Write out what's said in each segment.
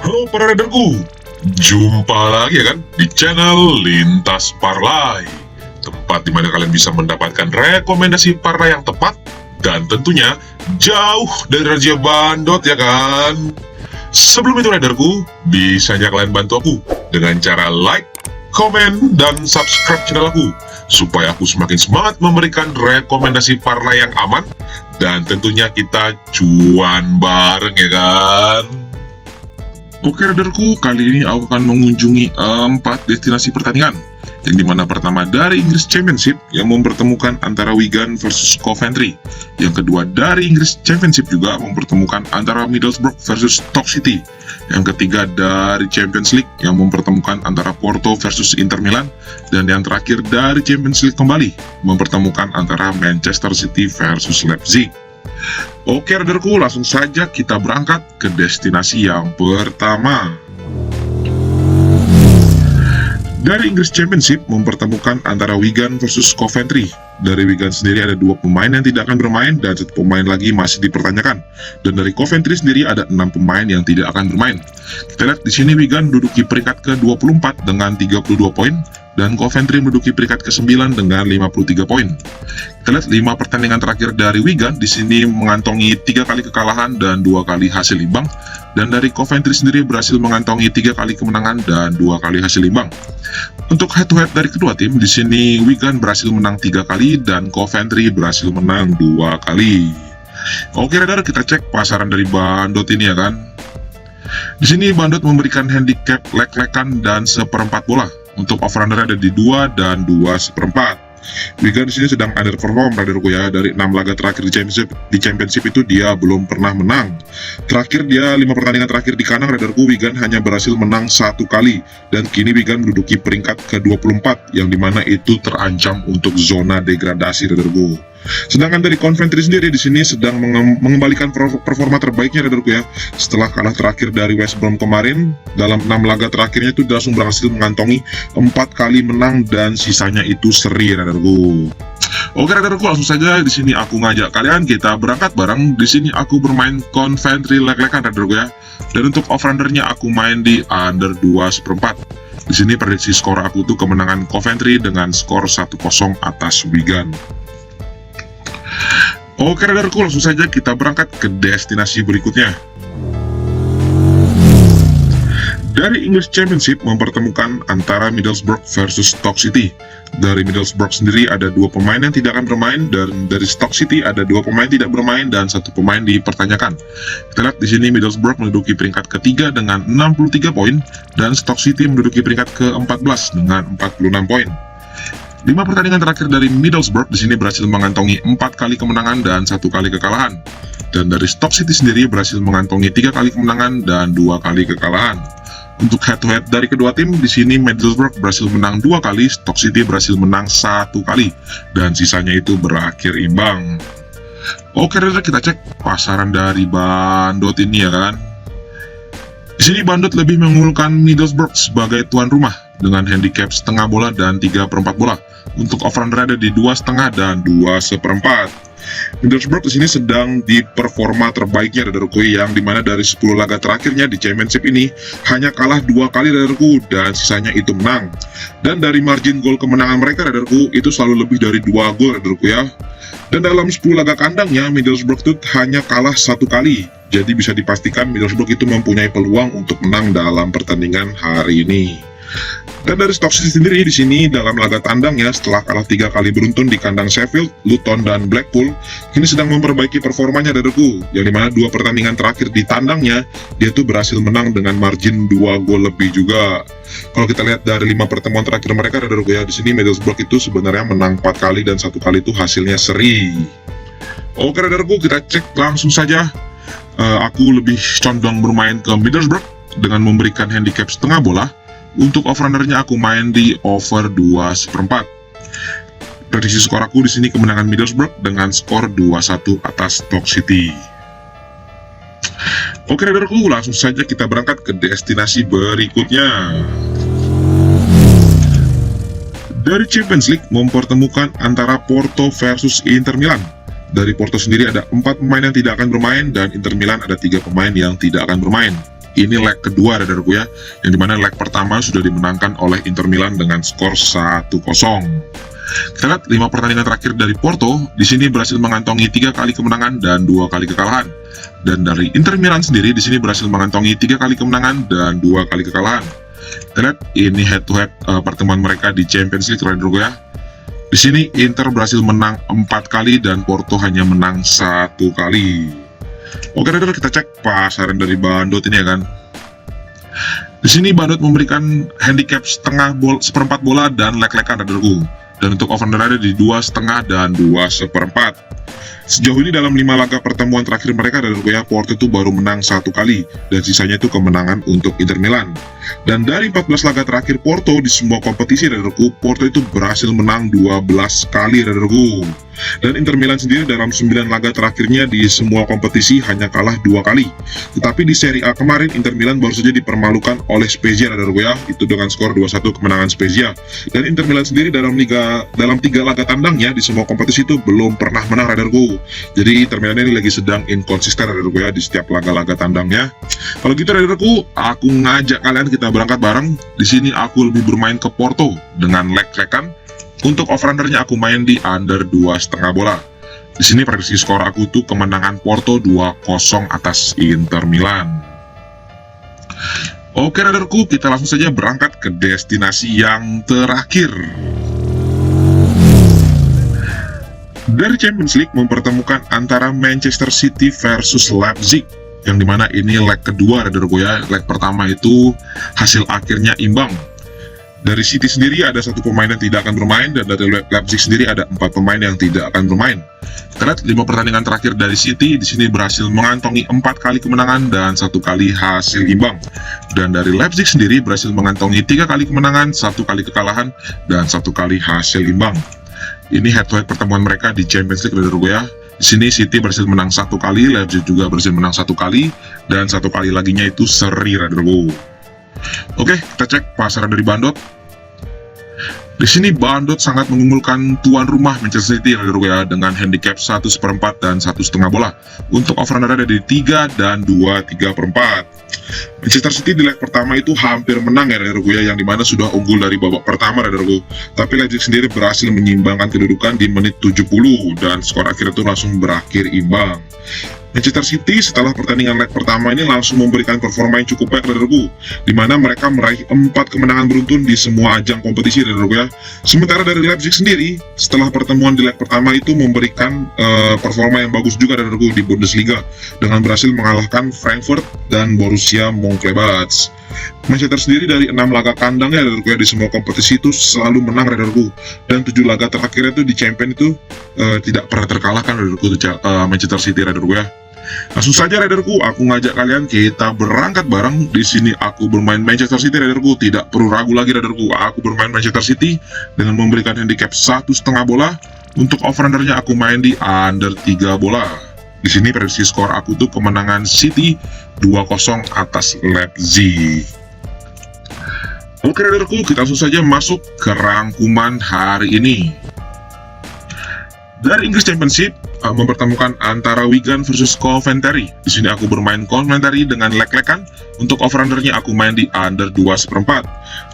Halo para radarku, jumpa lagi ya kan di channel Lintas Parlay, tempat dimana kalian bisa mendapatkan rekomendasi parlay yang tepat dan tentunya jauh dari Raja Bandot ya kan. Sebelum itu radarku, bisa aja kalian bantu aku dengan cara like, komen, dan subscribe channel aku supaya aku semakin semangat memberikan rekomendasi parlay yang aman dan tentunya kita cuan bareng ya kan. Oke radarku, kali ini aku akan mengunjungi 4 destinasi pertandingan. Yang dimana pertama dari Inggris Championship yang mempertemukan antara Wigan versus Coventry. Yang kedua dari Inggris Championship juga mempertemukan antara Middlesbrough versus Stoke City. Yang ketiga dari Champions League yang mempertemukan antara Porto versus Inter Milan. Dan yang terakhir dari Champions League kembali mempertemukan antara Manchester City versus Leipzig. Oke radarku, langsung saja kita berangkat ke destinasi yang pertama. Dari Inggris Championship mempertemukan antara Wigan versus Coventry. Dari Wigan sendiri ada 2 pemain yang tidak akan bermain dan 1 pemain lagi masih dipertanyakan. Dan dari Coventry sendiri ada 6 pemain yang tidak akan bermain. Kita lihat di sini Wigan menduduki peringkat ke-24 dengan 32 poin dan Coventry menduduki peringkat ke-9 dengan 53 poin. Kita lihat 5 pertandingan terakhir dari Wigan di sini mengantongi 3 kali kekalahan dan 2 kali hasil imbang. Dan dari Coventry sendiri berhasil mengantongi 3 kali kemenangan dan 2 kali hasil imbang. Untuk head to head dari kedua tim, di sini Wigan berhasil menang 3 kali dan Coventry berhasil menang 2 kali. Oke radar, kita cek pasaran dari Bandot ini ya kan. Di sini Bandot memberikan handicap lek-lekan dan seperempat bola. Untuk over-under ada di 2 dan 2/4. Wigan di sini sedang underperform radarku ya. Dari 6 laga terakhir di championship itu dia belum pernah menang. Terakhir dia 5 pertandingan terakhir di kandang radarku, Wigan hanya berhasil menang 1 kali dan kini Wigan menduduki peringkat ke-24 yang dimana itu terancam untuk zona degradasi radarku. Sedangkan dari Coventry sendiri di sini sedang mengembalikan performa terbaiknya radarku ya. Setelah kalah terakhir dari West Brom kemarin, dalam 6 laga terakhirnya itu langsung berhasil mengantongi 4 kali menang dan sisanya itu seri radarku. Oke radarku, langsung saja di sini aku ngajak kalian kita berangkat bareng. Di sini aku bermain Coventry lek-lekan radarku ya. Dan untuk over-undernya aku main di under 2/4. Di sini prediksi skor aku tuh kemenangan Coventry dengan skor 1-0 atas Wigan. Oke radarku, langsung saja kita berangkat ke destinasi berikutnya. Dari English Championship mempertemukan antara Middlesbrough versus Stoke City. Dari Middlesbrough sendiri ada 2 pemain yang tidak akan bermain dan dari Stoke City ada 2 pemain tidak bermain dan 1 pemain dipertanyakan. Kita lihat di sini Middlesbrough menduduki peringkat ke-3 dengan 63 poin dan Stoke City menduduki peringkat ke-14 dengan 46 poin. 5 pertandingan terakhir dari Middlesbrough di sini berhasil mengantongi 4 kali kemenangan dan 1 kali kekalahan. Dan dari Stoke City sendiri berhasil mengantongi 3 kali kemenangan dan 2 kali kekalahan. Untuk head to head dari kedua tim di sini Middlesbrough berhasil menang 2 kali, Stoke City berhasil menang 1 kali dan sisanya itu berakhir imbang. Oke, kita cek pasaran dari Bandot ini ya kan. Di sini Bandot lebih mengunggulkan Middlesbrough sebagai tuan rumah dengan handicap setengah bola dan 3/4 bola. Untuk over-under ada di 2,5 dan 2/4. Middlesbrough di sini sedang di performa terbaiknya radarku yang dimana dari 10 laga terakhirnya di championship ini hanya kalah 2 kali radarku dan sisanya itu menang. Dan dari margin gol kemenangan mereka radarku itu selalu lebih dari 2 gol radarku ya. Dan dalam 10 laga kandangnya Middlesbrough itu hanya kalah 1 kali. Jadi bisa dipastikan Middlesbrough itu mempunyai peluang untuk menang dalam pertandingan hari ini. Dan dari Stoke City sendiri di sini dalam laga tandangnya setelah kalah 3 kali beruntun di kandang Sheffield, Luton dan Blackpool, kini sedang memperbaiki performanya radarku. Yang dimana 2 pertandingan terakhir di tandangnya dia tuh berhasil menang dengan margin 2 gol lebih juga. Kalau kita lihat dari 5 pertemuan terakhir mereka radarku ya, di sini Middlesbrough itu sebenarnya menang 4 kali dan 1 kali itu hasilnya seri. Oke radarku, kita cek langsung saja. Aku lebih condong bermain ke Middlesbrough dengan memberikan handicap setengah bola. Untuk over-undernya aku main di over 2/4. Prediksi skor aku di sini kemenangan Middlesbrough dengan skor 2-1 atas Stoke City. Oke radarku, langsung saja kita berangkat ke destinasi berikutnya. Dari Champions League mempertemukan antara Porto versus Inter Milan. Dari Porto sendiri ada 4 pemain yang tidak akan bermain dan Inter Milan ada 3 pemain yang tidak akan bermain. ini leg kedua radarku ya, yang dimana leg pertama sudah dimenangkan oleh Inter Milan dengan skor 1-0. Kita lihat 5 pertandingan terakhir dari Porto, di sini berhasil mengantongi 3 kali kemenangan dan 2 kali kekalahan. Dan dari Inter Milan sendiri di sini berhasil mengantongi 3 kali kemenangan dan 2 kali kekalahan. Kita lihat ini head to head pertemuan mereka di Champions League radarku ya. Di sini Inter berhasil menang 4 kali dan Porto hanya menang 1 kali. Oke, rader, kita cek pasaran dari Bandot ini ya kan. Di sini Bandot memberikan handicap seperempat bola dan leg-legan radarku. Dan untuk over-under ada di 2,5 dan 2/4. Sejauh ini dalam 5 laga pertemuan terakhir mereka dari Porto itu baru menang 1 kali, dan sisanya itu kemenangan untuk Inter Milan. Dan dari 14 laga terakhir Porto di semua kompetisi radarku, Porto itu berhasil menang 12 kali radarku. Dan Inter Milan sendiri dalam 9 laga terakhirnya di semua kompetisi hanya kalah 2 kali. Tetapi di Serie A kemarin Inter Milan baru saja dipermalukan oleh Spezia radarku ya, itu dengan skor 2-1 kemenangan Spezia. Dan Inter Milan sendiri dalam 3 laga tandangnya di semua kompetisi itu belum pernah menang radarku. Jadi Inter Milan ini lagi sedang inkonsisten radarku ya di setiap laga-laga tandangnya. Kalau gitu radarku, aku ngajak kalian kita berangkat bareng. Di sini aku lebih bermain ke Porto dengan leg-legan. Untuk over-undernya aku main di under 2,5 bola. Di sini prediksi skor aku tuh kemenangan Porto 2-0 atas Inter Milan. Oke radarku, kita langsung saja berangkat ke destinasi yang terakhir. Dari Champions League mempertemukan antara Manchester City versus Leipzig, yang dimana ini leg kedua radarku ya. Leg pertama itu hasil akhirnya imbang. Dari City sendiri ada 1 pemain yang tidak akan bermain, dan dari Leipzig sendiri ada 4 pemain yang tidak akan bermain. Kita lihat 5 pertandingan terakhir dari City, di sini berhasil mengantongi 4 kali kemenangan dan 1 kali hasil imbang. Dan dari Leipzig sendiri berhasil mengantongi 3 kali kemenangan, 1 kali kekalahan, dan 1 kali hasil imbang. Ini head to head pertemuan mereka di Champions League radarku ya. Di sini City berhasil menang 1 kali, Leipzig juga berhasil menang 1 kali, dan 1 kali laginya itu seri radarku. Oke, kita cek pasaran dari Bandot. Di sini Bandot sangat mengunggulkan tuan rumah Manchester City radarku ya, dengan handicap 1/4 dan 1,5 bola. Untuk over-under ada di 3 dan 2/3. Manchester City di leg pertama itu hampir menang ya radarku ya, yang dimana sudah unggul dari babak pertama radarku. Tapi Leipzig sendiri berhasil menyimbangkan kedudukan di menit 70 dan skor akhir itu langsung berakhir imbang. Manchester City setelah pertandingan leg pertama ini langsung memberikan performa yang cukup baik radarku, di mana mereka meraih 4 kemenangan beruntun di semua ajang kompetisi radarku ya. Sementara dari Leipzig sendiri setelah pertemuan di leg pertama itu memberikan performa yang bagus juga radarku di Bundesliga, dengan berhasil mengalahkan Frankfurt dan Borussia Mönchengladbach. Manchester sendiri dari 6 laga kandangnya radarku ya di semua kompetisi itu selalu menang radarku, dan 7 laga terakhirnya itu di Champions itu tidak pernah terkalahkan radarku Manchester City radarku ya. Langsung saja radarku, aku ngajak kalian kita berangkat bareng. Di sini aku bermain Manchester City radarku, tidak perlu ragu lagi radarku. Aku bermain Manchester City dengan memberikan handicap 1,5 bola. Untuk over-undernya aku main di under 3 bola. Di sini prediksi skor aku tuh kemenangan City 2-0 atas Leipzig. Oke radarku, kita langsung saja masuk ke rangkuman hari ini. Dari Inggris Championship mempertemukan antara Wigan versus Coventry. Di sini aku bermain Coventry dengan leg-legan. Untuk over-undernya aku main di under 2/4.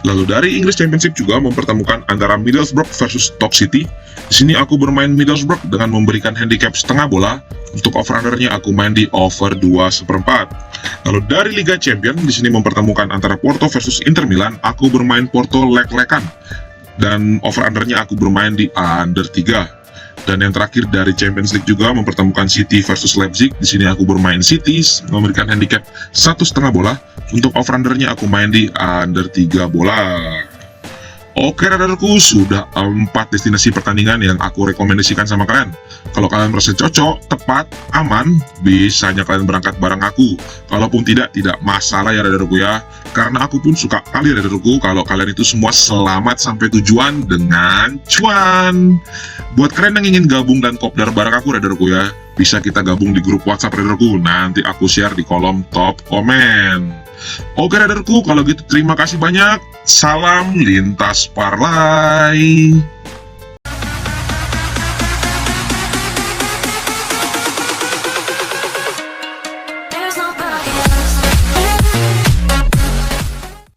Lalu dari Inggris Championship juga mempertemukan antara Middlesbrough versus Stoke City. Di sini aku bermain Middlesbrough dengan memberikan handicap setengah bola. Untuk over-undernya aku main di over 2/4. Lalu dari Liga Champions di sini mempertemukan antara Porto versus Inter Milan. Aku bermain Porto leg-legan dan over-undernya aku bermain di under 3. Dan yang terakhir dari Champions League juga mempertemukan City versus Leipzig. Di sini aku bermain City memberikan handicap 1,5 bola. Untuk over-undernya aku main di under 3 bola. Oke radarku, sudah 4 destinasi pertandingan yang aku rekomendasikan sama kalian. Kalau kalian merasa cocok, tepat, aman, bisanya kalian berangkat bareng aku. Kalaupun tidak masalah ya radarku ya. Karena aku pun suka kali radarku kalau kalian itu semua selamat sampai tujuan dengan cuan. Buat kalian yang ingin gabung dan kopdar bareng aku radarku ya, bisa kita gabung di grup WhatsApp radarku. Nanti aku share di kolom top komen. Oke radarku, kalau gitu terima kasih banyak. Salam lintas parlay.